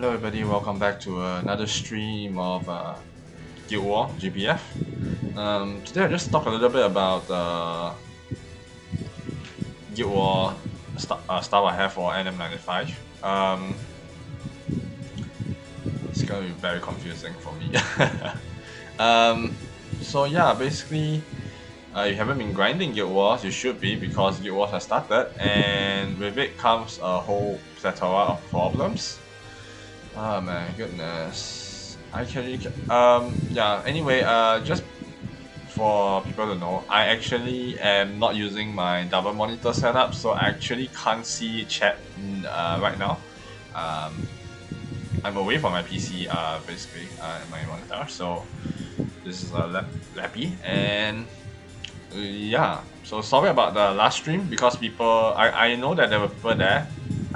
Hello everybody, welcome back to another stream of Guild War GBF. Today I'll just talk a little bit about Guild War style I have for NM95. It's gonna be very confusing for me. So yeah, basically, you haven't been grinding Guild Wars, you should be, because Guild Wars has started, and with it comes a whole plethora of problems. Oh my goodness. Yeah, anyway, just for people to know, I actually am not using my double monitor setup, so I actually can't see chat right now. I'm away from my PC, basically, my monitor, so this is a lappy, and yeah, so sorry about the last stream, because I know that there were people there.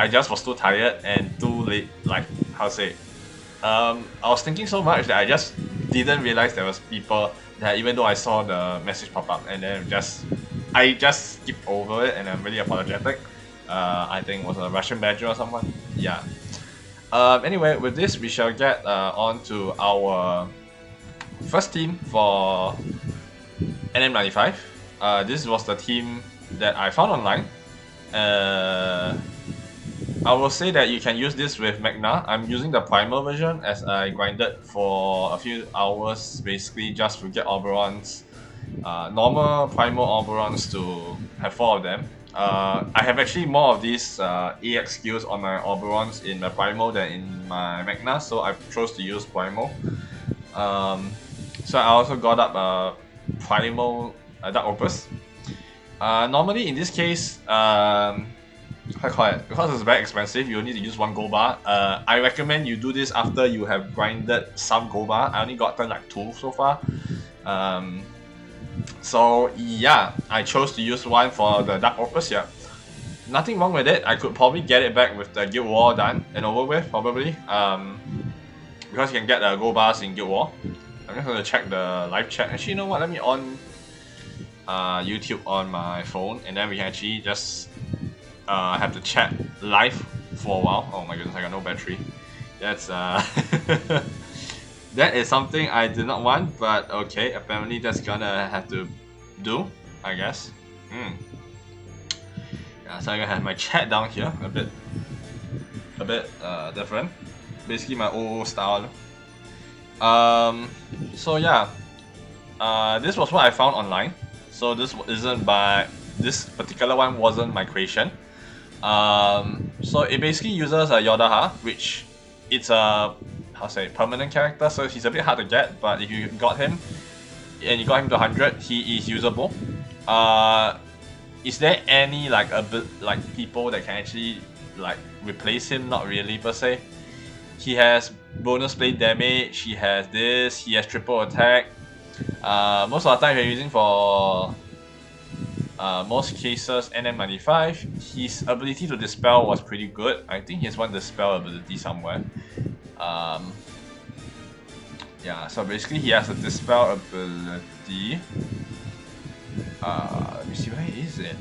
I just was too tired and too late, like, how to say, I was thinking so much that I just didn't realize there was people that, even though I saw the message pop up, and then I just skipped over it, and I'm really apologetic. I think it was a Russian badger or someone. Yeah. Anyway, with this, we shall get on to our first team for NM95. This was the team that I found online. I will say that you can use this with Magna. I'm using the primal version, as I grinded for a few hours, basically just to get Oberons, normal primal Oberons, to have 4 of them. I have actually more of these AX skills on my Oberons in my primal than in my Magna, so I chose to use primal. So I also got up a primal Dark Opus. Normally in this case, how call it? Because it's very expensive, you need to use 1 gold bar. I recommend you do this after you have grinded some gold bar. I only gotten like 2 so far. So yeah, I chose to use 1 for the Dark Opus here. Nothing wrong with it. I could probably get it back with the Guild War done and over with, probably. Because you can get gold bars in Guild War. I'm just going to check the live chat. Actually, you know what? Let me on YouTube on my phone, and then we can actually just have the chat live for a while. Oh my goodness, I got no battery. That's that is something I did not want, but okay, apparently that's gonna have to do, I guess. Yeah, so I'm gonna have my chat down here, a bit different. Basically my old style. So yeah, this was what I found online. So this particular one wasn't my creation. So it basically uses a Yodaha, which it's a permanent character, so he's a bit hard to get, but if you got him and you got him to 100, he is usable. Is there any people that can actually replace him? Not really per se. He has bonus blade damage, he has this, he has triple attack. Most of the time you're using for most cases NM95, his ability to dispel was pretty good. I think he has one dispel ability somewhere. Yeah, so basically he has a dispel ability. Let me see, where is it?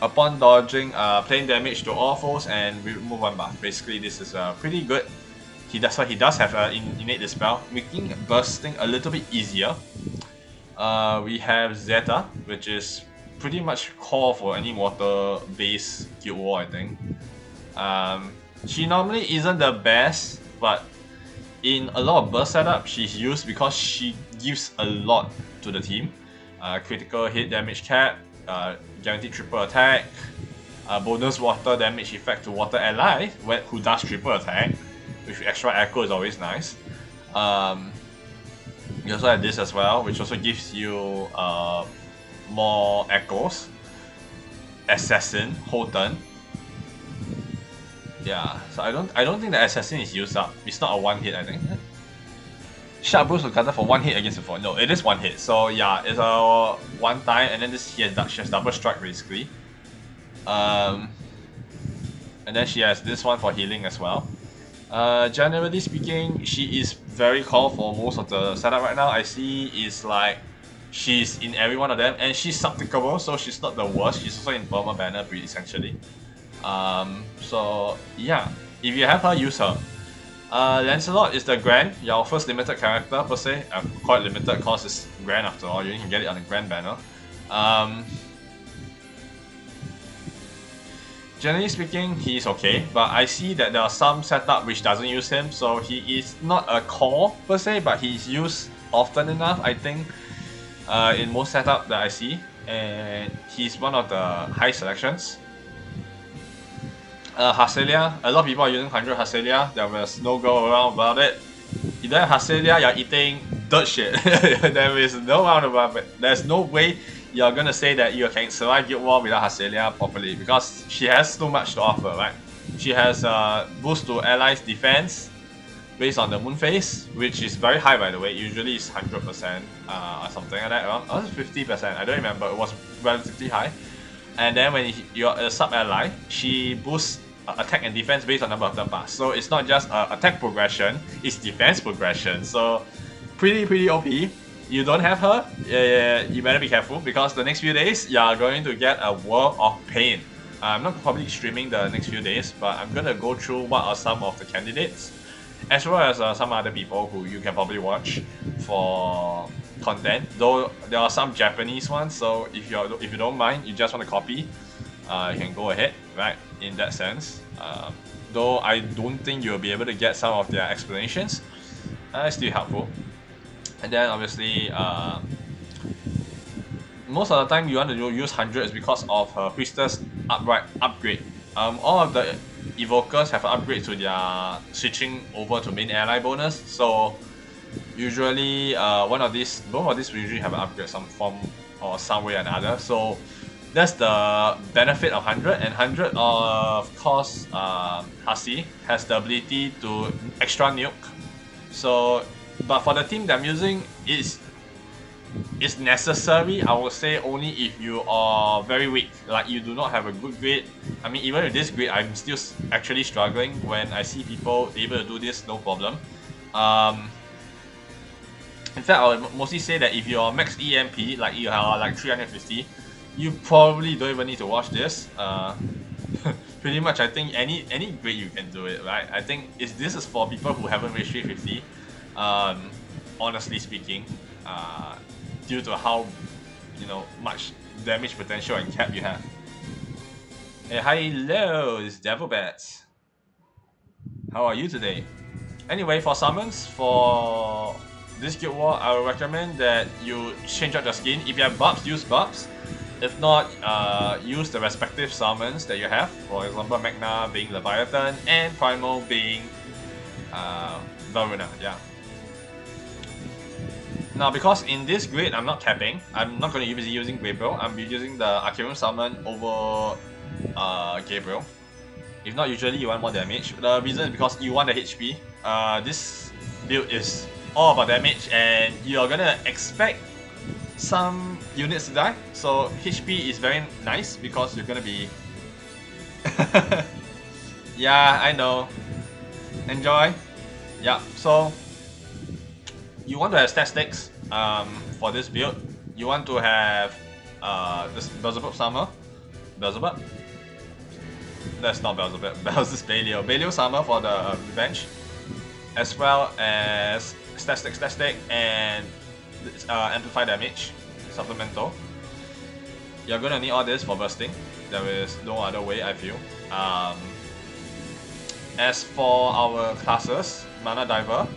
Upon dodging, plain damage to all foes and remove 1 buff. Basically, this is pretty good. He does have innate dispel, making bursting a little bit easier. We have Zeta, which is pretty much core for any water-based Guild War, I think. She normally isn't the best, but in a lot of burst setup, she's used because she gives a lot to the team. Critical hit damage cap, guaranteed triple attack, bonus water damage effect to water ally who does triple attack, with extra echo is always nice. You also have this as well, which also gives you more echoes. Assassin, whole turn. Yeah, so I don't think the assassin is used up. It's not a 1 hit, I think. Sharp boost will counter for 1 hit against the foe. No, it is 1 hit. So yeah, it's a 1 time, and then she has double strike basically. And then she has this one for healing as well. Generally speaking, she is very called for most of the setup right now. I see is like She's in every one of them, and she's subtickable, so she's not the worst. She's also in Burma Banner breed essentially. So yeah, if you have her, use her. Lancelot is the Grand, your first limited character per se. Quite limited because it's Grand after all, you can get it on the Grand banner. Generally speaking, he's okay, but I see that there are some setup which doesn't use him, so he is not a core per se, but he's used often enough, I think, in most setup that I see, and he's one of the high selections. Haselia, a lot of people are using 100 Haselia, there was no go around about it. If you don't have Haselia, you're eating dirt shit. There is no round about it. There's no way you're gonna say that you can survive Guild War without Haselia properly, because she has too much to offer, right? She has boost to allies defense based on the moon phase, which is very high by the way. Usually it's 100% or something like that. Around 50%. I don't remember. It was relatively high. And then when you're a sub ally, she boosts attack and defense based on number of turn pass. So it's not just attack progression, it's defense progression. So pretty OP. You don't have her, you better be careful, because the next few days you are going to get a world of pain. I'm not probably streaming the next few days, but I'm gonna go through what are some of the candidates, as well as some other people who you can probably watch for content. Though there are some Japanese ones, so if you don't mind, you just want to copy, you can go ahead, right? In that sense, though I don't think you'll be able to get some of their explanations, it's still helpful. And then obviously, most of the time you want to use 100 is because of her Priestess upgrade. All of the Evokers have an upgrade to their switching over to main ally bonus. So usually, both of these will usually have an upgrade some form or some way or another. So that's the benefit of 100. And 100, of course, Hasi has the ability to extra nuke. So, but for the team that I'm using, it's necessary, I would say, only if you are very weak, like you do not have a good grade. I mean, even with this grade, I'm still actually struggling when I see people able to do this, no problem. In fact, I would mostly say that if you're max EMP, like you are like 350, you probably don't even need to watch this. Pretty much, I think any grade you can do it, right? I think this is for people who haven't reached 350. Honestly speaking, due to how much damage potential and cap you have. Hey, hello, it's Devil Bats. How are you today? Anyway, for summons for this Guild War, I would recommend that you change out your skin. If you have buffs, use buffs. If not, use the respective summons that you have. For example, Magna being Leviathan and Primal being Varuna. Yeah. Now, because in this grid, I'm not capping, I'm not going to be using Gabriel. I'm using the Arcarium summon over Gabriel. If not, usually you want more damage. The reason is because you want the HP. This build is all about damage, and you're gonna expect some units to die. So HP is very nice because you're gonna be. Yeah, I know. Enjoy. Yeah. So you want to have statistics for this build. You want to have this Beelzebub Summer. Beelzebub? That's not Beelzebub. Beelzebub's Belial. Belial Summer for the Revenge. As well as static, and amplify damage. Supplemental. You're gonna need all this for bursting. There is no other way, I feel. As for our classes, Mana Diver,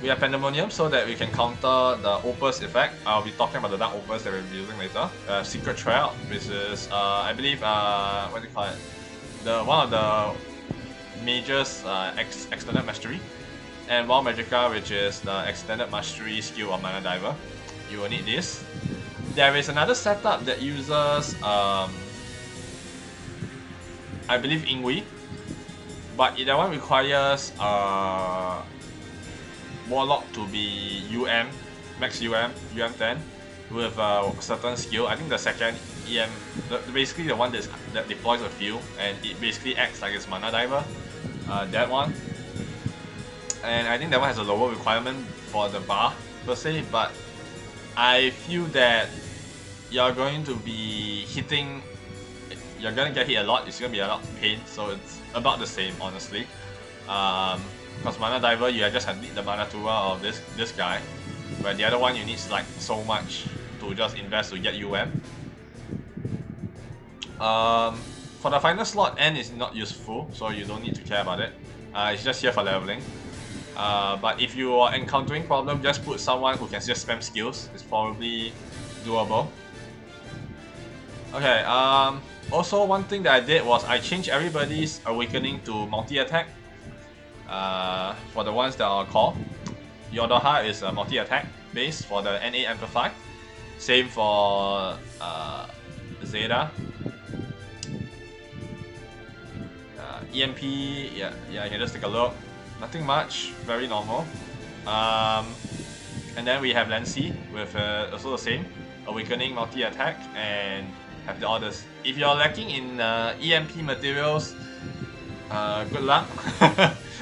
we have Pandemonium so that we can counter the Opus effect. I'll be talking about the Dark Opus that we'll be using later. Secret Trial, which is, I believe, what do you call it? One of the majors, Extended Mastery. And Wild Magicka, which is the Extended Mastery skill of Mana Diver. You will need this. There is another setup that uses, I believe, Ingui. But that one requires Warlock to be UM, max UM 10 with a certain skill. I think the second EM, basically the one that deploys a field and it basically acts like its Mana Diver. That one. And I think that one has a lower requirement for the bar per se, but I feel that you're going to be hitting, you're gonna get hit a lot, it's gonna be a lot of pain, so it's about the same, honestly. Because Mana Diver, you just need the Mana Tura of this guy, where the other one you need like so much to just invest to get UM. For the final slot, N is not useful, so you don't need to care about it. It's just here for leveling. But if you are encountering problem, just put someone who can just spam skills. It's probably doable. Okay, also one thing that I did was I changed everybody's awakening to multi-attack. For the ones that are core. Yodoha is a multi-attack base for the NA Amplify. Same for Zeta. EMP, yeah, you can just take a look. Nothing much, very normal. And then we have Lancy with also the same awakening, multi-attack, and have the others. If you're lacking in EMP materials, good luck.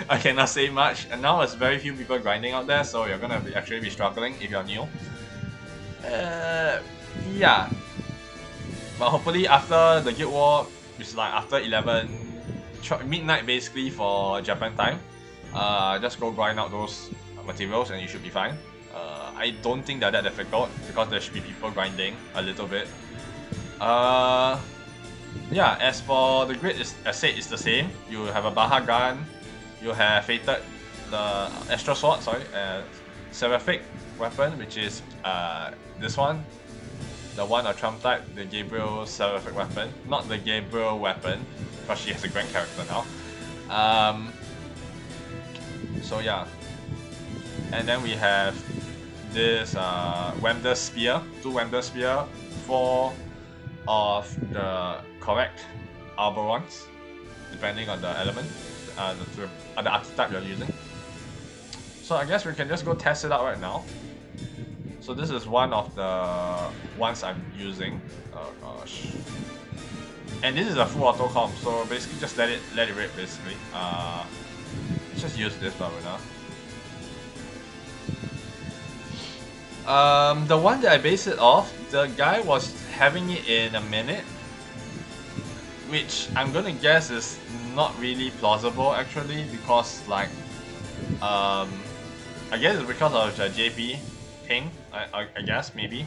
I cannot say much. And now there's very few people grinding out there, so you're gonna actually be struggling if you're new. Yeah. But hopefully after the Guild War, which is like after 11 midnight basically for Japan time, just go grind out those materials and you should be fine. I don't think they're that difficult because there should be people grinding a little bit. Yeah, as for the grid, as I said, it's the same. You have a Baha gun, you have Fated, the Astral Sword, sorry, Seraphic weapon, which is this one. The one of Trump type, the Gabriel Seraphic weapon. Not the Gabriel weapon, because she has a grand character now. So yeah. And then we have this Wemder Spear, 2 Wemder Spear, 4 of the correct Arborons, depending on the element, the archetype you're using. So I guess we can just go test it out right now. So this is one of the ones I'm using. Oh gosh. And this is a full auto comp, so basically just let it rip basically. Let's just use this one now. The one that I based it off, the guy was having it in a minute, which I'm gonna guess is not really plausible actually, because like I guess it's because of the JP ping, I guess maybe.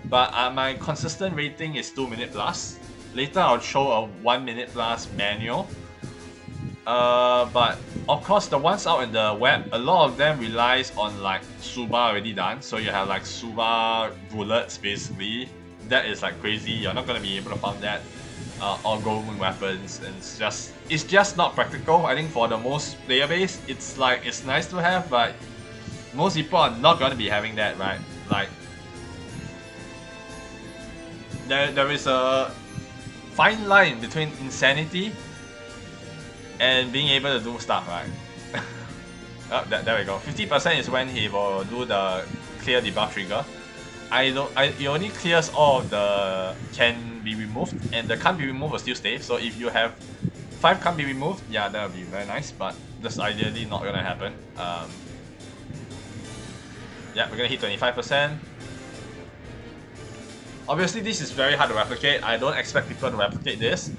But my consistent rating is 2 minute plus. Later I'll show a 1 minute plus manual. But of course the ones out in the web, a lot of them relies on like Suba already done. So you have like Suba bullets basically. That is like crazy. You're not gonna be able to farm that. Or golden weapons, and it's just not practical. I think for the most player base, it's nice to have, but most people are not gonna be having that, right? Like there is a fine line between insanity and being able to do stuff, right? Oh, there we go. 50% is when he will do the clear debuff trigger. It only clears all of the can be removed, and the can't be removed will still stay. So if you have 5 can't be removed, yeah, that would be very nice, but that's ideally not gonna happen. Yeah, we're gonna hit 25%. Obviously, this is very hard to replicate. I don't expect people to replicate this.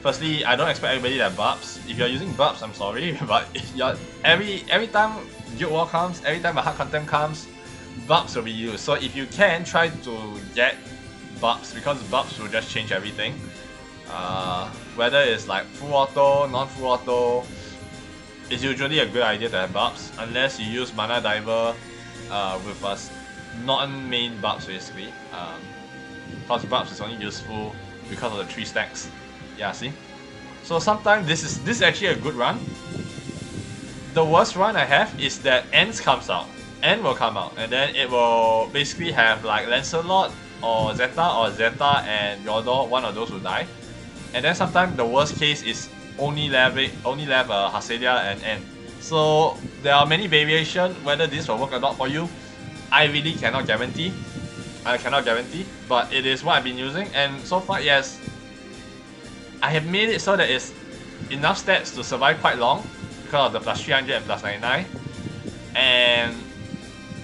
Firstly, I don't expect everybody that buffs. If you're using buffs, I'm sorry, but if you're every time Guild War comes, every time a hard content comes, buffs will be used. So if you can, try to get buffs, because buffs will just change everything. Whether it's like full auto, non-full auto, it's usually a good idea to have buffs, unless you use Mana Diver with us non-main buffs basically. Because buffs is only useful because of the 3 stacks. Yeah, see? So sometimes this is actually a good run. The worst run I have is that Ends comes out. End will come out, and then it will basically have like Lancelot or Zeta and Yordor, one of those will die. And then sometimes the worst case is only left Haselia and End. So there are many variations. Whether this will work or not for you, I really cannot guarantee. But it is what I've been using, and so far, yes, I have made it so that it's enough stats to survive quite long because of the plus 300 and plus 99. And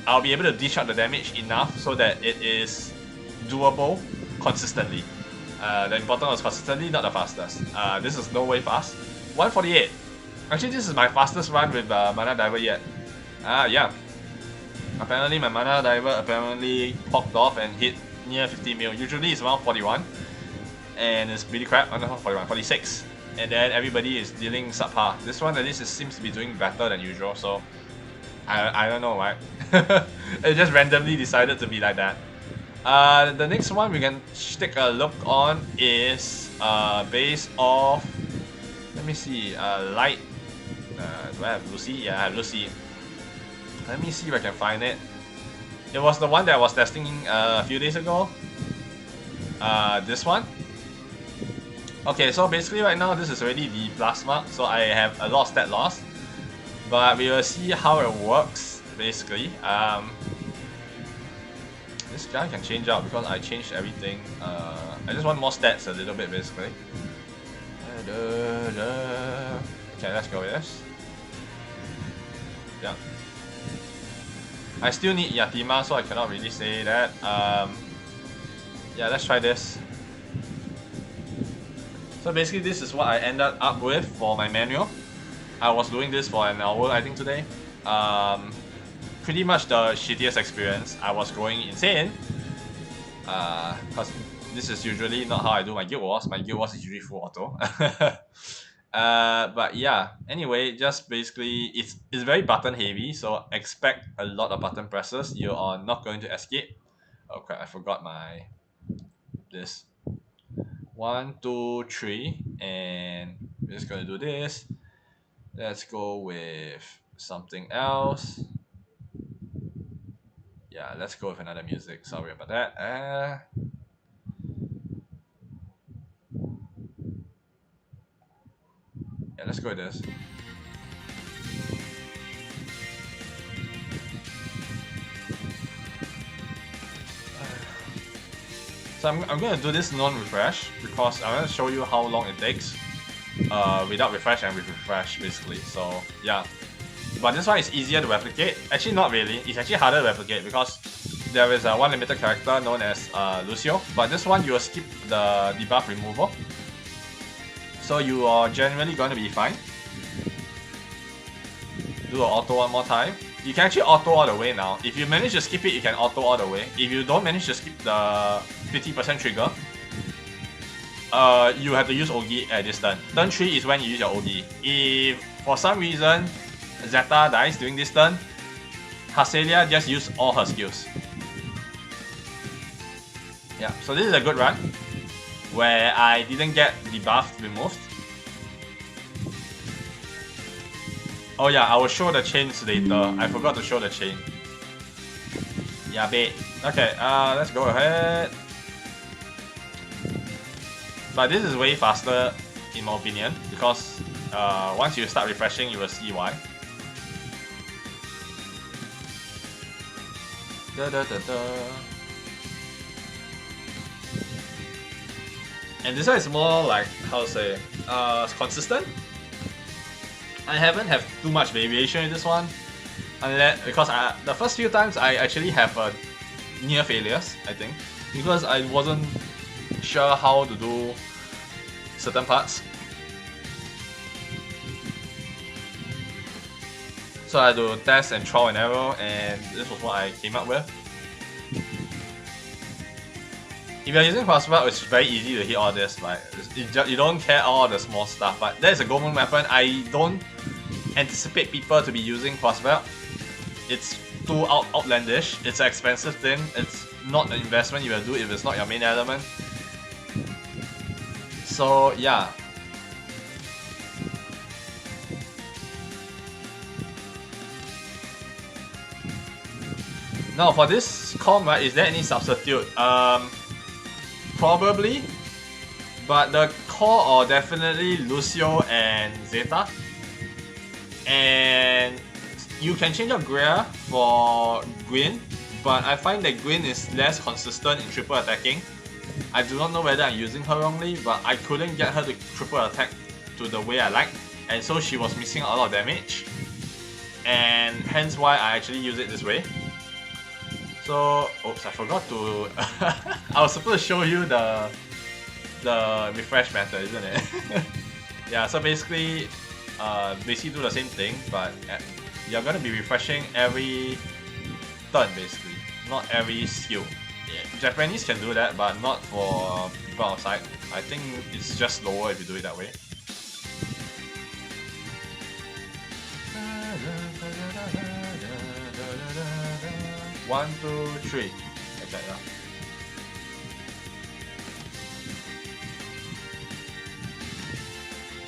I'll be able to dish out the damage enough so that it is doable consistently. The important was consistently, not the fastest. This is no way fast. 148. Actually, this is my fastest run with Mana Diver yet. Yeah. Apparently, my Mana Diver apparently popped off and hit near 50 mil. Usually, it's around 41. And it's really crap. Oh, not 41, 46. And then everybody is dealing subpar. This one at least seems to be doing better than usual, so I don't know, right? It just randomly decided to be like that. The next one we can take a look on is based off, let me see, Light. Do I have Lucy? Yeah, I have Lucy. Let me see if I can find it. It was the one that I was testing a few days ago. This one. Okay, so basically right now this is already the plasma, so I have a lot of stat loss. But we will see how it works, basically. This guy can change out because I changed everything. I just want more stats a little bit, basically. Okay, let's go with this. Yeah. I still need Yatima, so I cannot really say that. Yeah, let's try this. So basically this is what I ended up with for my manual. I was doing this for an hour, I think, today. Pretty much the shittiest experience. I was going insane. Because this is usually not how I do my Guild Wars. My Guild Wars is usually full auto. But yeah, anyway, just basically, it's very button heavy, so expect a lot of button presses. You are not going to escape. Okay, I forgot my... this. 1, 2, 3, and we're just gonna do this. Let's go with something else. Yeah, let's go with another music. Sorry about that. Yeah, let's go with this. So I'm going to do this non-refresh because I'm going to show you how long it takes without refresh and with refresh, basically. So yeah, but this one is easier to replicate. Actually, not really. It's actually harder to replicate because there is one limited character known as Lucio, but this one you will skip the debuff removal, so you are generally going to be fine. Do the auto one more time. You can actually auto all the way now. If you manage to skip it, you can auto all the way. If you don't manage to skip the 50% trigger, you have to use Ogi at this turn. Turn 3 is when you use your Ogi. If for some reason Zeta dies during this turn, Haselia just use all her skills. Yeah, so this is a good run where I didn't get the buff removed. Oh yeah, I will show the chains later. I forgot to show the chain. Yeah, bait. Okay, let's go ahead. But this is way faster in my opinion because once you start refreshing, you will see why. And this one is more like, how to say, consistent. I haven't have too much variation in this one, unless because the first few times I actually have near failures, I think, because I wasn't sure how to do certain parts. So I had to test and trial and error, and this was what I came up with. If you're using crossbow, it's very easy to hit all this, right? You don't care all the small stuff, but there's a government weapon. I don't anticipate people to be using crossbow. It's too outlandish. It's an expensive thing. It's not an investment you will do if it's not your main element. So yeah. Now for this comp, right, is there any substitute? Probably, but the core are definitely Lucio and Zeta. And you can change out Greer for Gwyn, but I find that Gwyn is less consistent in triple attacking. I do not know whether I'm using her wrongly, but I couldn't get her to triple attack to the way I like, and so she was missing a lot of damage. And hence why I actually use it this way. So, oops, I forgot to. I was supposed to show you the refresh method, isn't it? Yeah. So basically, do the same thing, but you're gonna be refreshing every turn, basically, not every skill. Yeah, Japanese can do that, but not for people outside. I think it's just slower if you do it that way. 1, 2, 3. Like that, yeah.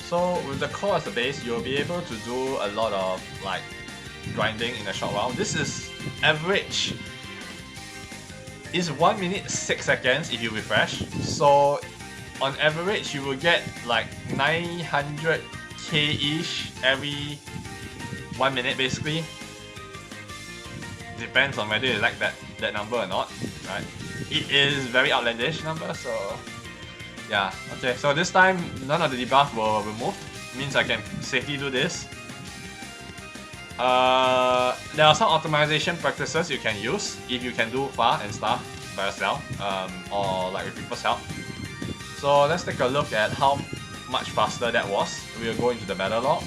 So with the core as the base, you'll be able to do a lot of like grinding in a short while. This is average. It's 1 minute 6 seconds if you refresh. So on average, you will get like 900k-ish every 1 minute, basically. Depends on whether you like that number or not, right? It is very outlandish number, so yeah. Okay, so this time none of the debuff were removed. Means I can safely do this. There are some optimization practices you can use if you can do far and stuff by yourself, or like with people's help. So let's take a look at how much faster that was. We'll go into the battle log.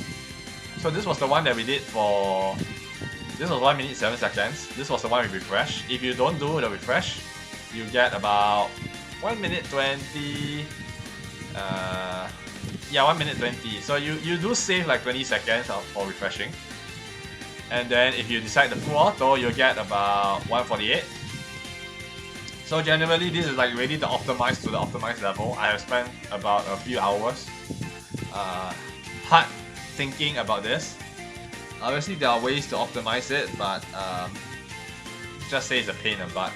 So this was the one that we did for. This was 1 minute 7 seconds. This was the one we refresh. If you don't do the refresh, you get about 1 minute 20. Yeah, 1 minute 20. So you do save like 20 seconds for refreshing. And then if you decide the full auto, you'll get about 148. So generally, this is like ready to optimize to the optimized level. I have spent about a few hours hard thinking about this. Obviously, there are ways to optimize it, but just say it's a pain in the butt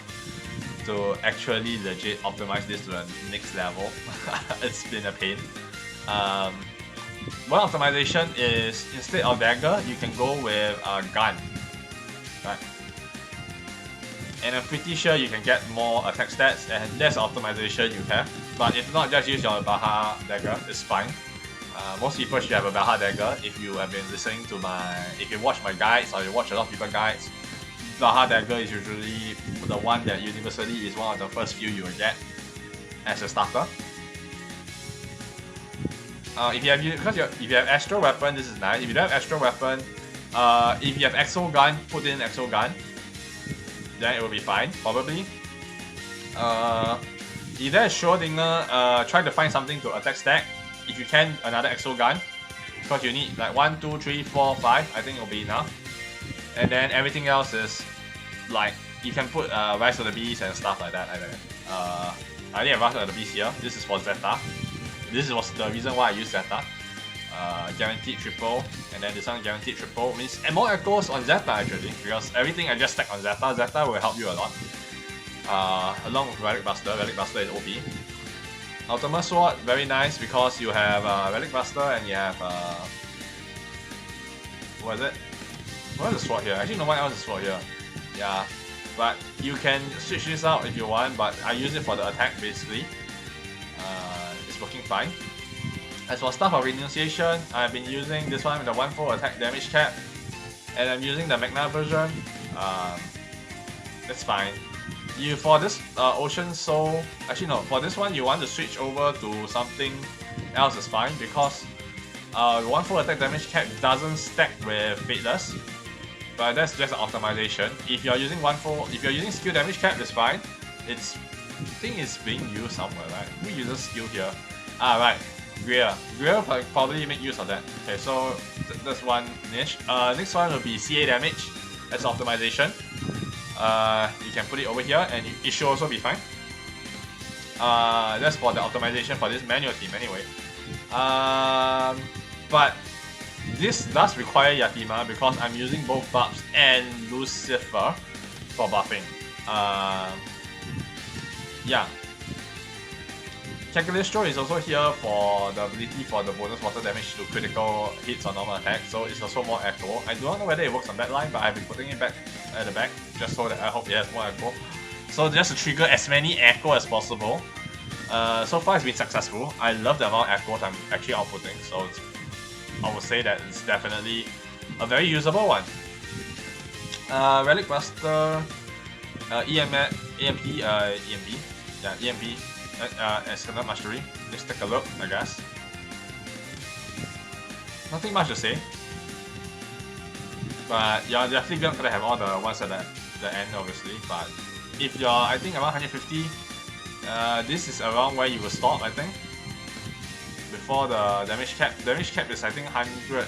to actually legit optimize this to the next level. It's been a pain. One optimization is instead of dagger, you can go with a gun, right? And I'm pretty sure you can get more attack stats, and that's optimization you have. But if not, just use your Baha dagger, it's fine. Most people should have a Baha dagger. If you have been listening to if you watch my guides or you watch a lot of people's guides, Baha dagger is usually the one that universally is one of the first few you will get as a starter. If you have Astro Weapon, this is nice. If you don't have Astro Weapon, if you have Exo Gun, put in Exo Gun. Then it will be fine, probably. If there is Schrodinger, try to find something to attack stack. If you can, another Exo Gun. Because you need like 1, 2, 3, 4, 5. I think it will be enough. And then everything else is like, you can put Rise of the Beast and stuff like that. I didn't have Rise of the Beast here. This is for Zeta. This was the reason why I use Zeta. Guaranteed triple, and then this one guaranteed triple means and more echoes on Zeta actually, because everything I just stack on Zeta. Zeta will help you a lot. Along with Relic Buster is OP. Ultimate Sword, very nice because you have Relic Buster and you have what is it? What is the sword here? Actually, no one else is sword here. Yeah, but you can switch this out if you want. But I use it for the attack basically. It's working fine. As for Staff of Renunciation, I've been using this one with the 1-4 attack damage cap, and I'm using the Magna version. That's fine. For this Ocean Soul, actually no, for this one you want to switch over to something else is fine because 1-4 attack damage cap doesn't stack with Fateless, but that's just an optimization. If you're using 1-4, if you're using skill damage cap, it's fine. I think it's being used somewhere, right? Who uses skill here? Right. Greer probably make use of that. Okay, so that's one niche. Next one will be CA damage. That's optimization. You can put it over here and it should also be fine. That's for the optimization for this manual team anyway. But this does require Yatima because I'm using both Barbs and Lucifer for buffing. Yeah. Calculistro is also here for the ability for the bonus water damage to critical hits or normal attack, so it's also more echo. I do not know whether it works on that line, but I've been putting it back at the back just so that I hope it has more echo. So just to trigger as many echo as possible. So far it's been successful. I love the amount of echoes I'm actually outputting, so I would say that it's definitely a very usable one. Relic Buster. EMP, EMP, yeah, EMP, External Mastery. Let's take a look, I guess. Nothing much to say. But you're definitely gonna have all the ones at the end, obviously. But if you're, I think, around 150, this is around where you will stop, I think. Before the damage cap. Damage cap is, I think, 100.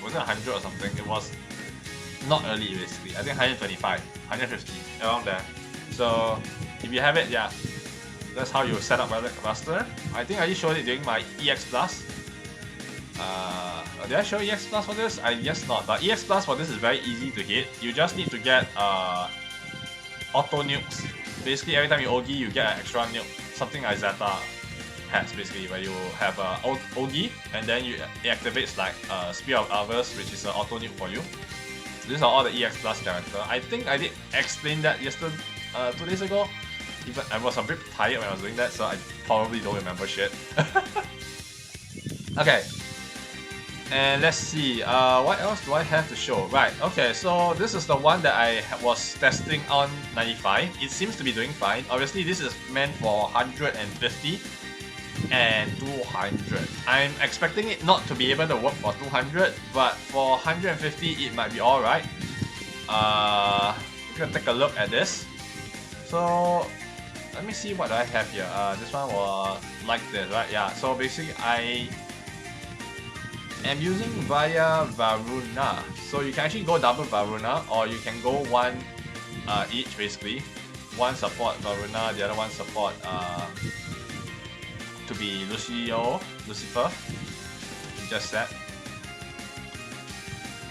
Was it 100 or something? It was not early, basically. I think 125, 150, around there. So if you have it, yeah, that's how you set up Buster. I think I just showed it during my EX Plus. Did I show EX Plus for this? I guess not, but EX Plus for this is very easy to hit. You just need to get auto nukes. Basically, every time you Ogi, you get an extra nuke. Something like Zeta has, basically, where you have Ogi, and then it activates like Spear of Avers, which is an auto nuke for you. These are all the EX Plus characters. I think I did explain that yesterday, 2 days ago. Even I was a bit tired when I was doing that, so I probably don't remember shit. Okay. And let's see, what else do I have to show? Right, okay, so this is the one that I was testing on 95. It seems to be doing fine. Obviously, this is meant for 150 and 200. I'm expecting it not to be able to work for 200, but for 150, it might be alright. We're gonna take a look at this. So, let me see what I have here. This one was like this, right? Yeah, so basically, I am using via Varuna. So you can actually go double Varuna, or you can go one each, basically. One support Varuna, the other one support to be Lucifer. Just that.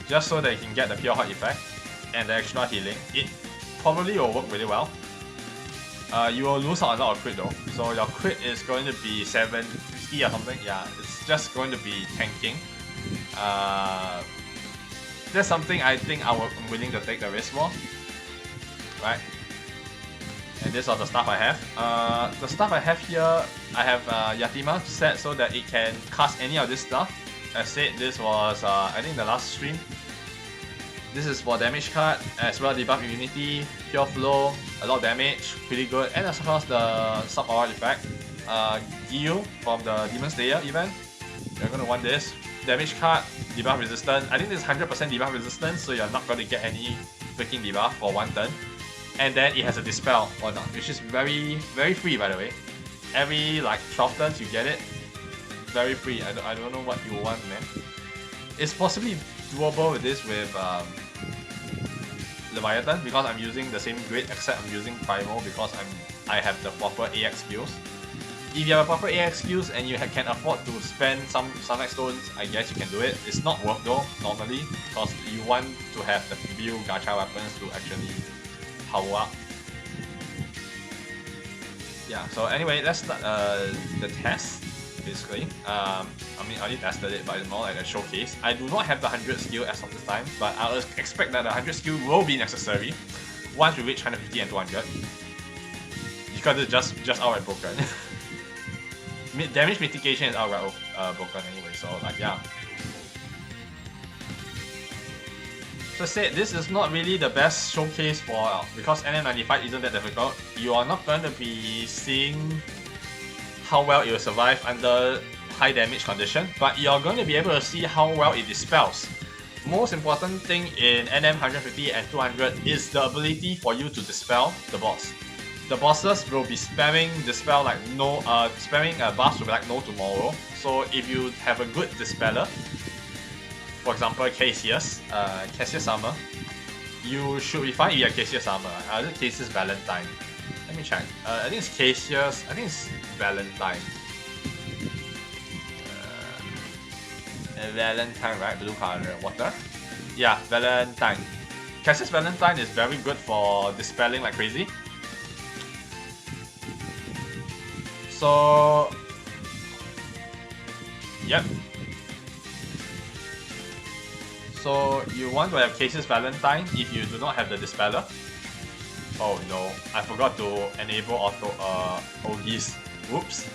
Just so that you can get the pure heart effect and the extra healing. It probably will work really well. You will lose out a lot of crit though. So your crit is going to be 750 or something. Yeah, it's just going to be tanking. That's something I think I'm willing to take the risk for. Right? And these are the stuff I have. The stuff I have here, I have Yatima set so that it can cast any of this stuff. As said, this was I think the last stream. This is for damage card, as well debuff immunity, pure flow, a lot of damage, pretty good, and as well as the sub-power effect. Gyu from the Demon Slayer event. You're gonna want this. Damage card, debuff resistance. I think this is 100% debuff resistance, so you're not gonna get any freaking debuff for one turn. And then it has a dispel or not, which is very free, by the way. Every like 12 turns you get it. Very free. I don't know what you want, man. It's possibly doable with this with Leviathan, because I'm using the same grid, except I'm using Primal because I have the proper AX skills. If you have a proper AX skills and you can afford to spend some Sunlight Stones, I guess you can do it. It's not worth though, normally, because you want to have the few gacha weapons to actually power up. Yeah, so anyway, let's start the test, basically. I mean, I already tested it, but it's more like a showcase. I do not have the 100 skill as of this time, but I'll expect that the 100 skill will be necessary once we reach 150 and 200. Because it's just outright broken. Damage mitigation is outright broken anyway, so like, yeah. So said, this is not really the best showcase for, because NM95 isn't that difficult. You are not going to be seeing how well it will survive under high damage condition, but you're going to be able to see how well it dispels. Most important thing in NM 150 and 200 is the ability for you to dispel the boss. The bosses will be spamming dispel like no, spamming buffs will be like no tomorrow. So if you have a good dispeller, for example Cassius, Cassius Armor, you should be fine if you have Cassius Armor. Is it Cassius Valentine? Let me check. I think it's Cassius, I think it's Valentine. Valentine, right? Blue color, water. Yeah, Valentine. Cassius Valentine is very good for dispelling like crazy. So, yep. So you want to have Cassius Valentine if you do not have the dispeller. Oh no, I forgot to enable auto Ogis. Whoops.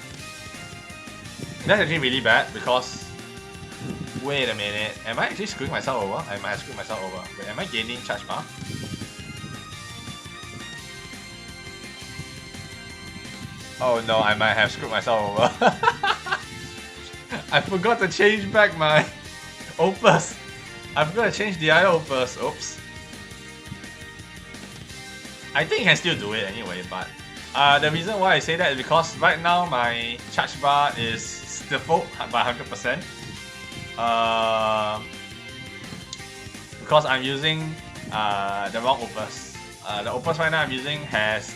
That's actually really bad because, wait a minute, am I actually screwing myself over? I might have screwed myself over. Wait, am I gaining charge bar? Oh no, I might have screwed myself over. I forgot to change back my opus. I forgot to change the other opus. Oops. I think you can still do it anyway, but the reason why I say that is because right now my charge bar is stifled by 100%. Because I'm using the wrong opus. The opus right now I'm using has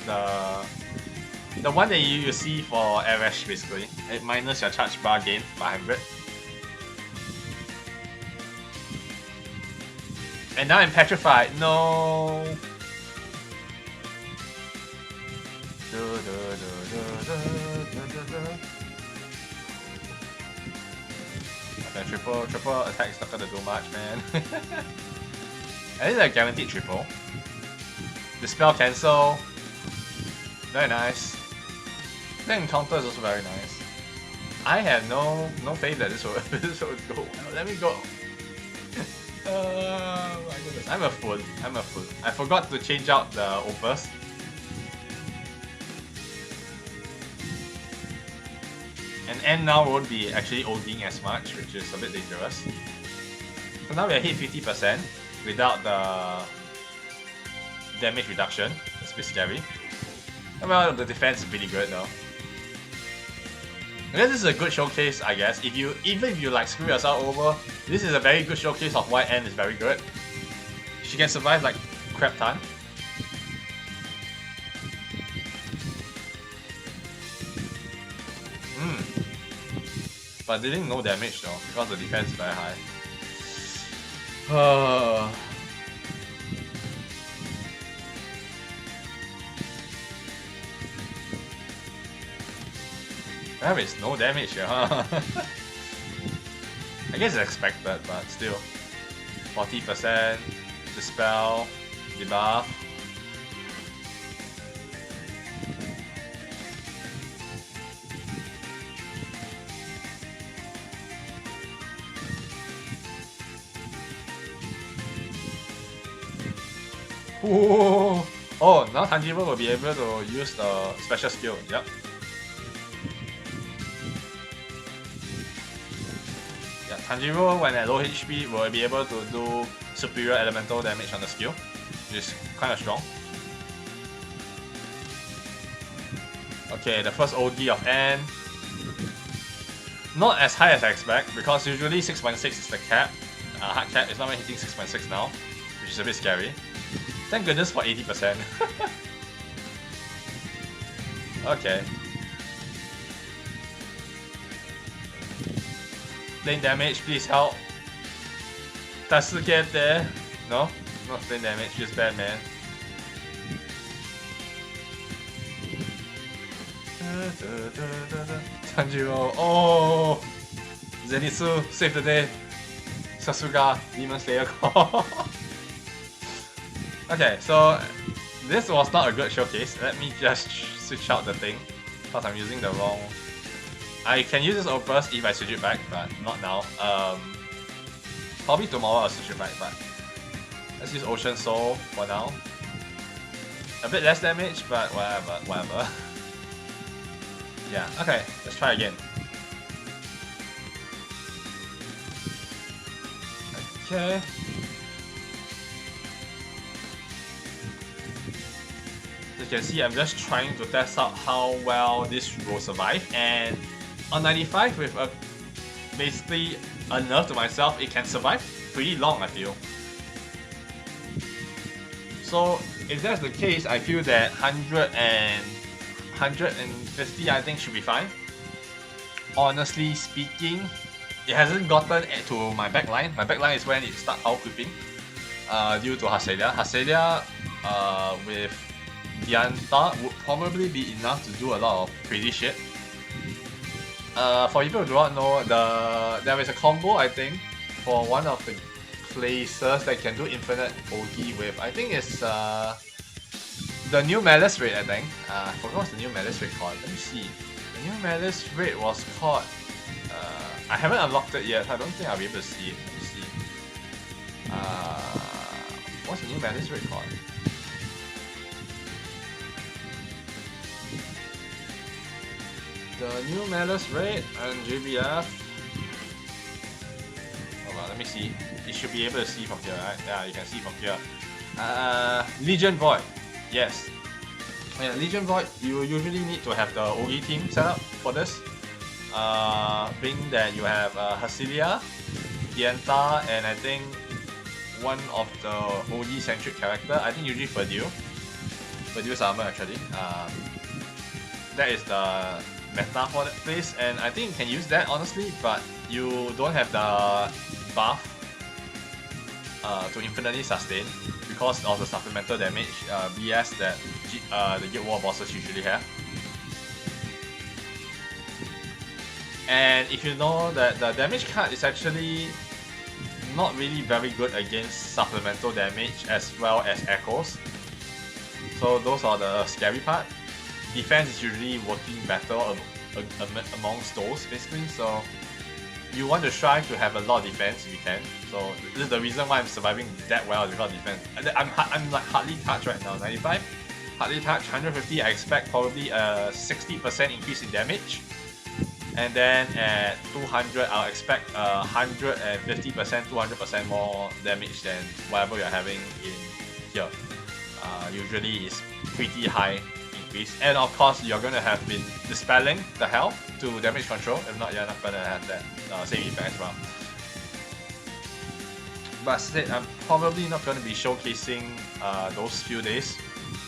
the one that you see for air rash basically. It minus your charge bar gain by 100. And now I'm petrified. No. Okay, triple attack is not gonna do much, man. And this is a guaranteed triple. Dispel cancel. Very nice. The encounter is also very nice. I have no faith that this will go well. Let me go. Oh my goodness. I'm a fool. I forgot to change out the opus. And N now won't be actually ODing as much, which is a bit dangerous. So now we are hit 50% without the damage reduction. It's a bit scary. Well, the defense is pretty good though. I guess this is a good showcase, I guess. Even if you like screw yourself over, this is a very good showcase of why N is very good. She can survive like crap ton. But dealing no damage though, because the defense is very high. There is no damage here, huh? I guess it's expected, but still. 40%, dispel, debuff. Ooh. Oh, now Tanjiro will be able to use the special skill. Yep. Yeah, Tanjiro when at low HP will be able to do superior elemental damage on the skill, which is kind of strong. Okay, the first OD of N. Not as high as I expect, because usually 6.6 is the cap. Hard cap is not even hitting 6.6 now, which is a bit scary. Thank goodness for 80%. Okay. Lane damage, please help. Does it get there? No? Not lane damage, just bad man. Tanjiro, oh! Zenitsu, save the day. Sasuga, Demon Slayer call. Okay, so this was not a good showcase. Let me just switch out the thing, because I'm using the wrong... I can use this opus if I switch it back, but not now. Probably tomorrow I'll switch it back, but let's use Ocean Soul for now. A bit less damage, but whatever. Yeah, okay, let's try again. Okay. As you can see, I'm just trying to test out how well this will survive, and on 95 with a basically a nerf to myself, it can survive pretty long, I feel. So if that's the case, I feel that 150 I think should be fine. Honestly speaking, it hasn't gotten to my backline. My backline is when it starts out creeping due to Haselia. Haselia with Dianta would probably be enough to do a lot of crazy shit. For people who do not know, there is a combo I think for one of the places that can do infinite OD with. I think it's the new Malice raid, I think. I forgot what's the new Malice raid called. Let me see. The new Malice raid was called... I haven't unlocked it yet. I don't think I'll be able to see it. Let me see. What's the new Malice raid called? the new Menace Raid and GBF. Hold on, let me see. You should be able to see from here, right? Yeah, you can see from here. Legion Void. Yes. Yeah, Legion Void, you usually need to have the OE team set up for this. Being that you have Hasilia, Dienta, and I think one of the OE centric character. I think usually Verdew's armor actually. That is the meta for that place, and I think you can use that honestly, but you don't have the buff to infinitely sustain because of the supplemental damage BS that the Guild War bosses usually have. And if you know that the damage card is actually not really very good against supplemental damage as well as echoes. So those are the scary part. Defense is usually working better amongst those basically. So you want to strive to have a lot of defense if you can. So this is the reason why I'm surviving that well without defense. I'm like hardly touched right now. 95, hardly touched. 150. I expect probably a 60% increase in damage. And then at 200, I'll expect 150%, 200% more damage than whatever you're having in here. Usually it's pretty high increase. And of course, you're going to have been dispelling the health to damage control. If not, you're not going to have that same effect as well. But instead, I'm probably not going to be showcasing those few days.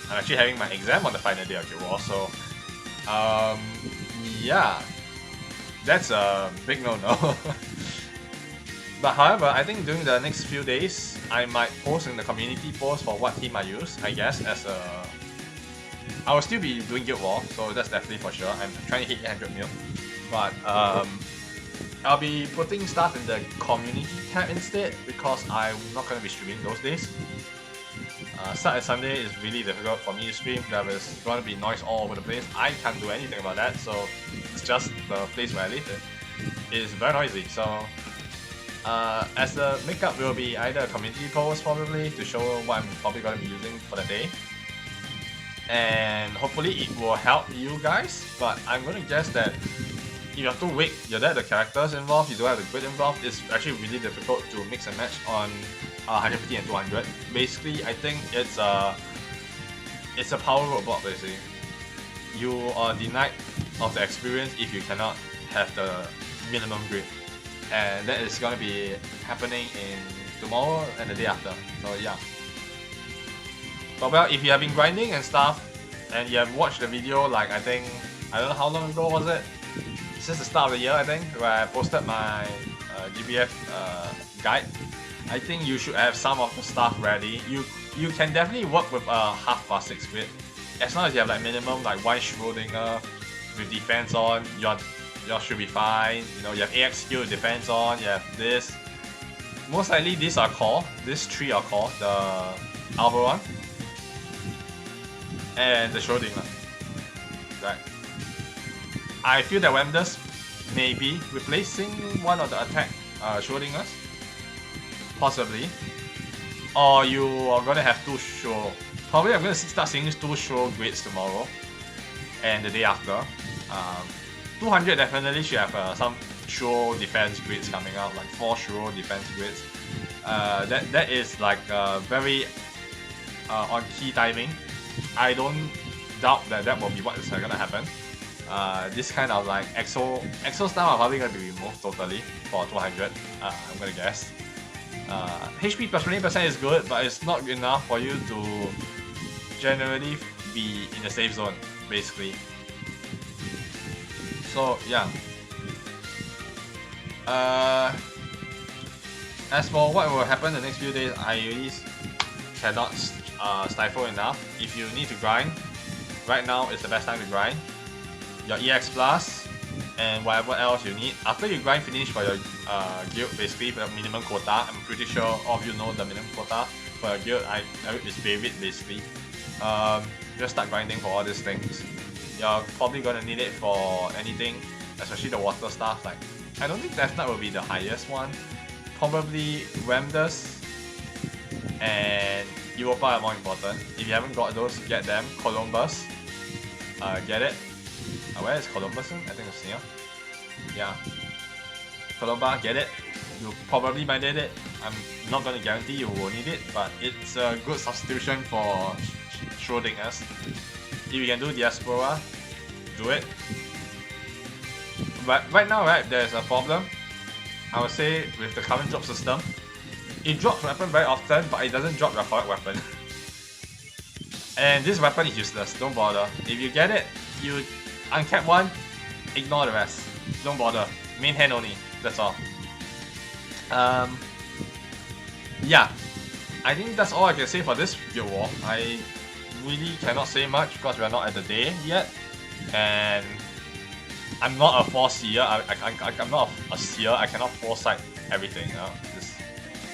I'm actually having my exam on the final day of Guild War, so yeah. That's a big no-no. But however, I think during the next few days, I might post in the community post for what team I use, I guess, as a... I will still be doing Guild War, so that's definitely for sure. I'm trying to hit 800 mil. But I'll be putting stuff in the community tab instead, because I'm not going to be streaming those days. Saturday and Sunday is really difficult for me to stream. There is going to be noise all over the place. I can't do anything about that, so it's just the place where I live in. It is very noisy, so as the makeup will be either a community post probably to show what I'm probably going to be using for the day. And hopefully it will help you guys, but I'm going to guess that if you're too weak, you're there the characters involved, you don't have the grid involved, it's actually really difficult to mix and match on 150 and 200. Basically, I think it's a power roadblock basically. You are denied of the experience if you cannot have the minimum grid. And that is going to be happening in tomorrow and the day after. So yeah. But well, if you have been grinding and stuff, and you have watched the video like I don't know how long ago was it? Since the start of the year I think, where I posted my GBF guide. I think you should have some of the stuff ready. You can definitely work with a half past 6 grid. As long as you have like minimum like one Schrodinger with defense on, you should be fine. You know, you have AX skill with defense on, you have this. Most likely these are core. These three are core. The Alvaron and the Schrodinger. Right. I feel that Wemders may be replacing one of the attack Schrodingers. Possibly. Or you are gonna have two Shro. Probably I'm gonna start seeing 2 Shro grids tomorrow. And the day after. 200 definitely should have some Shro defense grids coming out, like 4 Shro defense grids. That is like very on key timing. I don't doubt that will be what is gonna happen. This kind of like exo style are probably gonna be removed totally for 200. I'm gonna guess. HP plus 20% is good, but it's not enough for you to generally be in the safe zone, basically. So yeah. As for what will happen the next few days, I really cannot stifle enough. If you need to grind, right now is the best time to grind. Your EX Plus and whatever else you need. After you grind finish for your guild, basically the minimum quota, I'm pretty sure all of you know the minimum quota for your guild. It's Favoured basically. Just start grinding for all these things. You're probably gonna need it for anything, especially the water stuff. Like, I don't think Death Knight will be the highest one. Probably Wemders and Europa are more important. If you haven't got those, get them. Columbus, get it. where is Columbus? I think it's here. Yeah. Colomba, get it? You probably might need it. I'm not going to guarantee you will need it, but it's a good substitution for Schrodinger's. If you can do Diaspora, do it. But right now, right, there's a problem. I would say with the current drop system, it drops weapon very often, but it doesn't drop your forward weapon. And this weapon is useless, don't bother. If you get it, you uncap one, ignore the rest. Don't bother. Main hand only, that's all. Yeah, I think that's all I can say for this Guild War. I really cannot say much because we are not at the day yet. And I'm not a foreseer, I'm not a seer, I cannot foresight everything.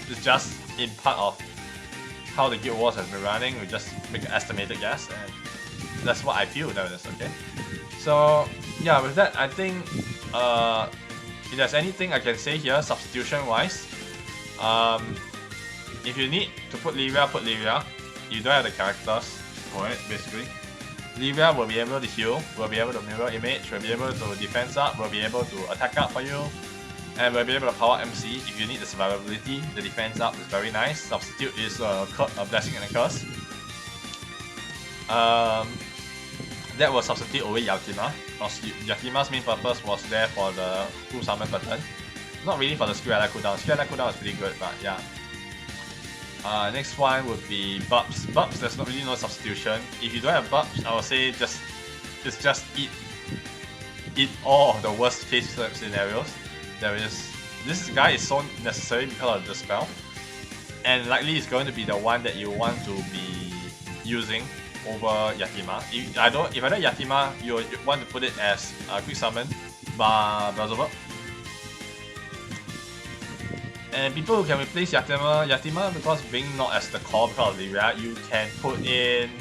It's just in part of how the Guild Wars has been running, we just make an estimated guess, and that's what I feel that is, okay? So, yeah, with that, I think, if there's anything I can say here, substitution-wise, if you need to put Livia, put Livia. You don't have the characters for it, basically. Livia will be able to heal, will be able to mirror image, will be able to defense up, will be able to attack up for you, and will be able to power MC if you need the survivability. The defense up is very nice. Substitute is a blessing and a curse. That will substitute away Yakima, because Yakima's main purpose was there for the full summon button. Not really for the skill ally cooldown. Skill ally cooldown is pretty good, but yeah. Next one would be Bubs. Bubs, there's not really no substitution. If you don't have Bubs, I would say just eat all of the worst case scenarios. There is this guy is so necessary because of the spell, and likely it's going to be the one that you want to be using over Yakima. If I don't Yakima, you want to put it as a quick summon Beelzebub. And people who can replace Yatima because being not as the core because of Livia, you can put in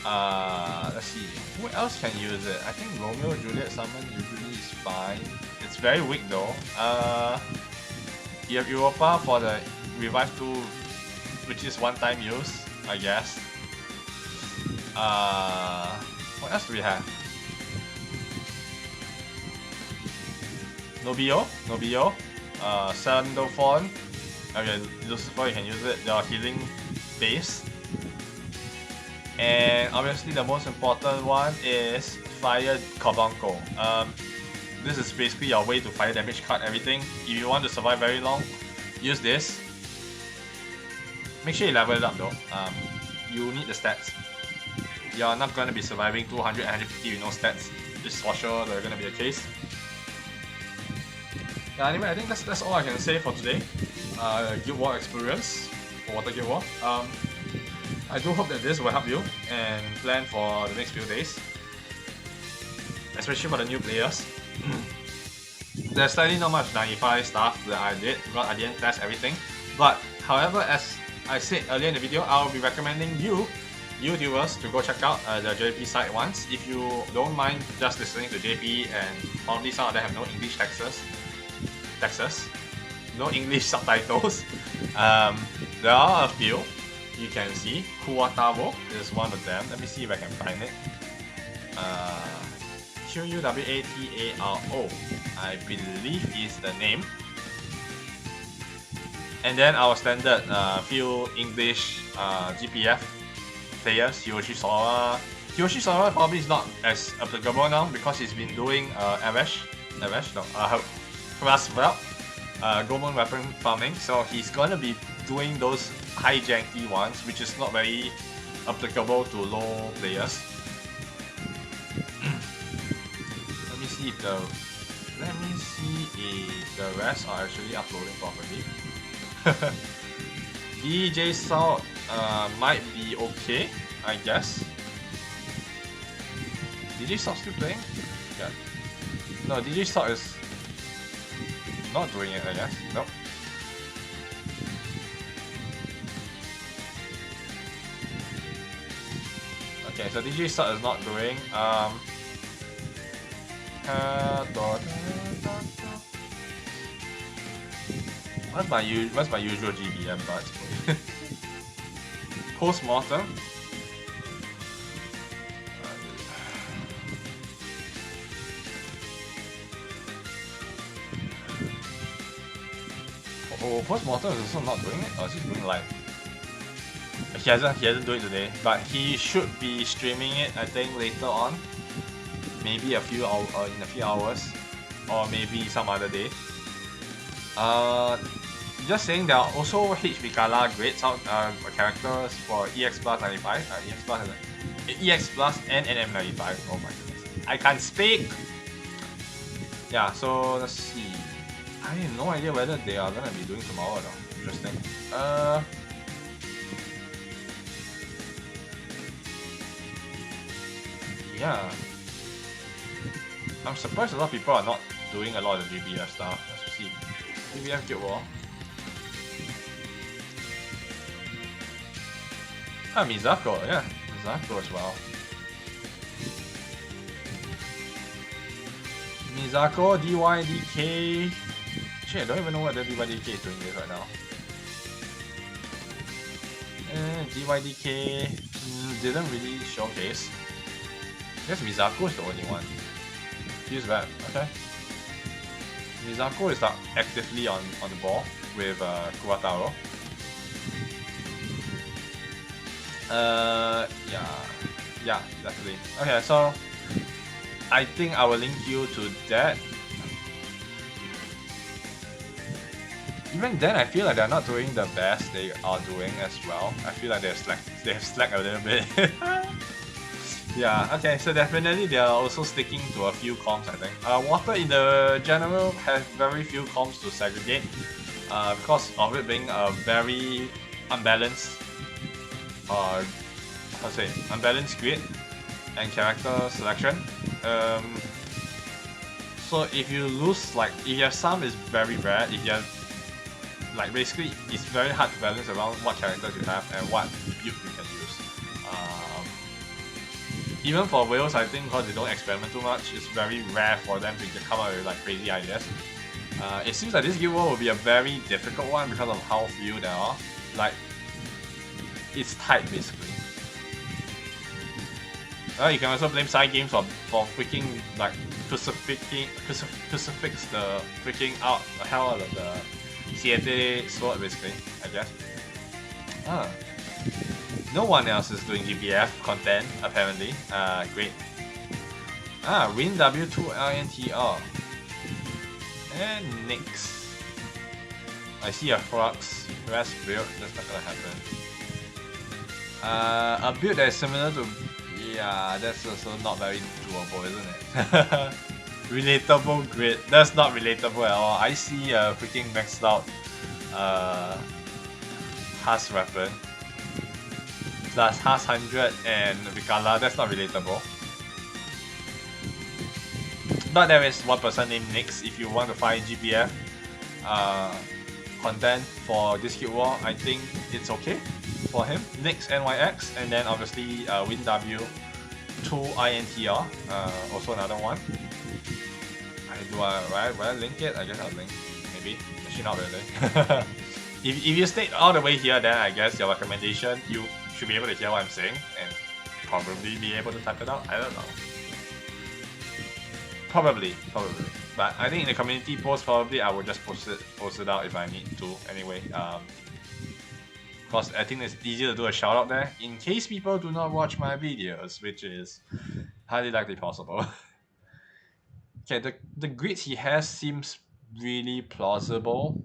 let's see, who else can use it? I think Romeo Juliet summon usually is fine. It's very weak though. You have Europa for the revive 2, which is one-time use, I guess. What else do we have? Nobio. Sandalphon. Okay, Lucifer, you can use it. The healing base. And obviously the most important one is Fire Carbuncle. This is basically your way to fire damage cut everything. If you want to survive very long, use this. Make sure you level it up though. You need the stats. You're not going to be surviving 200 and 150 with no stats. This is for sure they're going to be the case. Yeah, anyway, I think that's all I can say for today. Guild War experience for Water Guild War. I do hope that this will help you and plan for the next few days, especially for the new players. There's slightly not much 95 stuff that I did because I didn't test everything. But however, as I said earlier in the video, I'll be recommending you viewers to go check out the JP site once. If you don't mind just listening to JP, and probably some of them have no English texts, no English subtitles. There are a few you can see. Kuwataro is one of them. Let me see if I can find it. Quwataro, I believe is the name. And then our standard few English GBF players, Hiroshi Sora. Hiroshi Sora probably is not as applicable now because he's been doing Class Belt, Goemon weapon farming, so he's gonna be doing those high janky ones, which is not very applicable to low players. Let me see if the rest are actually uploading properly. DJ Salt might be okay, I guess. DJ Salt still playing? Yeah. No, DJ Salt is not doing it, I guess. Nope. Okay, so DJ Salt is not doing. What's my usual GBM but Post-mortem. Oh, Postmortem is also not doing it? Or is he doing live? He hasn't doing it today, but he should be streaming it, I think, later on. Maybe in a few hours. Or maybe some other day. Uh, just saying, there are also HB Kala grades out characters for EX Plus 95, EX Plus and NM95. Oh my goodness, I can't speak. Yeah, so let's see. I have no idea whether they are gonna be doing tomorrow though. Interesting. Yeah. I'm surprised a lot of people are not doing a lot of the GBF stuff. Let's see. GBF Guild War. Ah, Mizako, yeah. Mizako as well. Mizako, DYDK. Actually, I don't even know what the DYDK is doing this right now. DYDK didn't really showcase. I guess Mizako is the only one. Feels bad, okay. Mizako is actively on the ball with Kuwataro. Yeah, definitely. Okay, so I think I will link you to that. Even then, I feel like they're not doing the best they are doing as well. I feel like they have slacked a little bit. Yeah, okay, so definitely they are also sticking to a few comps, I think. Water in the general has very few comps to segregate because of it being a very unbalanced unbalanced grid and character selection. So if you lose, like, if your sum is very rare, if you have, like, basically it's very hard to balance around what characters you have and what build you can use. Even for whales, I think because they don't experiment too much, it's very rare for them to come up with like crazy ideas. It seems like this guild war will be a very difficult one because of how few there are. Like, it's tight basically. You can also blame side games for freaking like crucifix the freaking hell out of the Siete sword basically, I guess. No one else is doing GBF content apparently. Great. Win W2 LNTR. And Nyx. I see a Flux. Rest build. That's not gonna happen. A build that is similar to. Yeah, that's also not very doable, isn't it? Relatable grid. That's not relatable at all. I see a freaking maxed out Has weapon. Plus Has 100 and Vikala. That's not relatable. But there is one person named Nyx. If you want to find GBF content for this guild war, I think it's okay for him. Nyx NYX, and then obviously WinW 2 INTR, also another one. Will I link it? I guess I'll link. Maybe. Actually not really. if you stayed all the way here, then I guess your recommendation, you should be able to hear what I'm saying and probably be able to type it out. I don't know. Probably. But I think in the community post, probably I will just post it out if I need to. Anyway, because I think it's easier to do a shout out there in case people do not watch my videos, which is highly likely possible. Okay, the grids he has seems really plausible.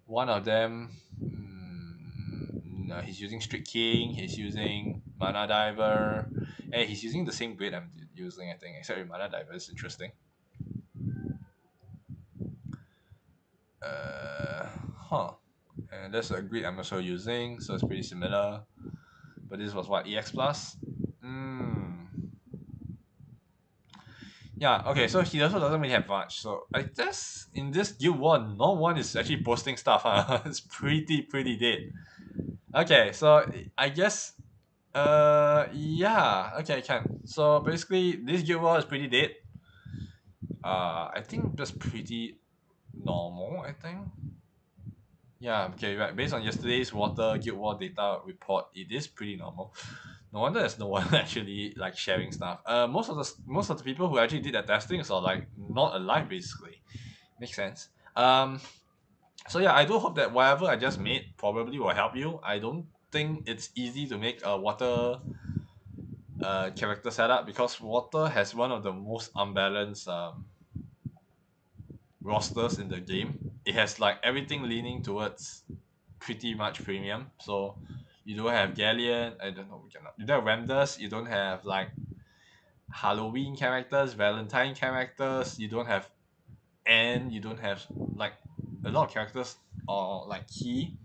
One of them, no, he's using Street King, he's using Mana Diver, and he's using the same grid I'm using, I think, except with Mana Diver. It's interesting. And that's a grid I'm also using, so it's pretty similar. But this was what, EX Plus? Yeah, okay, so he also doesn't really have much. So I guess in this guild war, no one is actually posting stuff, huh? It's pretty dead. Okay, so I guess yeah, okay, I can. So basically this guild war is pretty dead. I think that's pretty normal, I think. Yeah, okay, right. Based on yesterday's Water Guild War data report, it is pretty normal. No wonder there's no one actually like sharing stuff. Most of the people who actually did that testing are like not alive basically. Makes sense. So yeah, I do hope that whatever I just made probably will help you. I don't think it's easy to make a water character setup because water has one of the most unbalanced rosters in the game. It has like everything leaning towards pretty much premium. So you don't have Galleon, I don't know, we cannot. You don't have Ramdas, you don't have like Halloween characters, Valentine characters, you don't have and you don't have like a lot of characters or like key.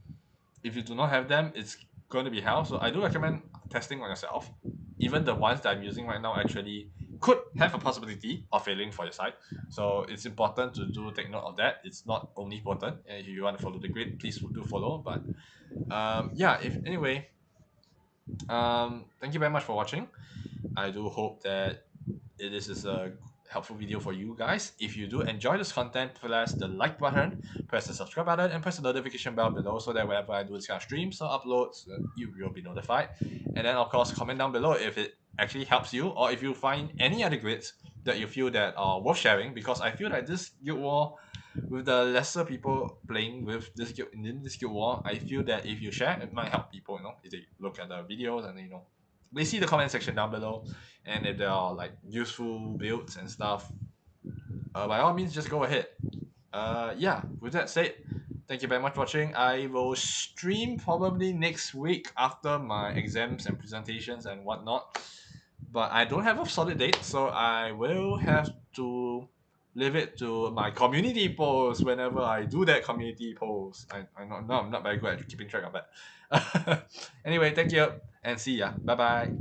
If you do not have them, it's going to be hell. So I do recommend testing on yourself. Even the ones that I'm using right now actually could have a possibility of failing for your side. So it's important to do take note of that. It's not only important. And if you want to follow the grid, please do follow. But yeah, if anyway, thank you very much for watching. I do hope that this is a helpful video for you guys. If you do enjoy this content, press the like button, press the subscribe button, and press the notification bell below so that whenever I do this kind of streams or uploads, you will be notified. And then of course, comment down below if it actually helps you or if you find any other grids that you feel that are worth sharing, because I feel like this guild war with the lesser people playing with this guild in this guild war, I feel that if you share, it might help people. If they look at the videos and they see the comment section down below, and if there are like useful builds and stuff, by all means, just go ahead. Yeah. With that said, thank you very much for watching. I will stream probably next week after my exams and presentations and whatnot, but I don't have a solid date, so I will have to leave it to my community post whenever I do that community post. I'm not very good at keeping track of that. Anyway, thank you and see ya. Bye bye.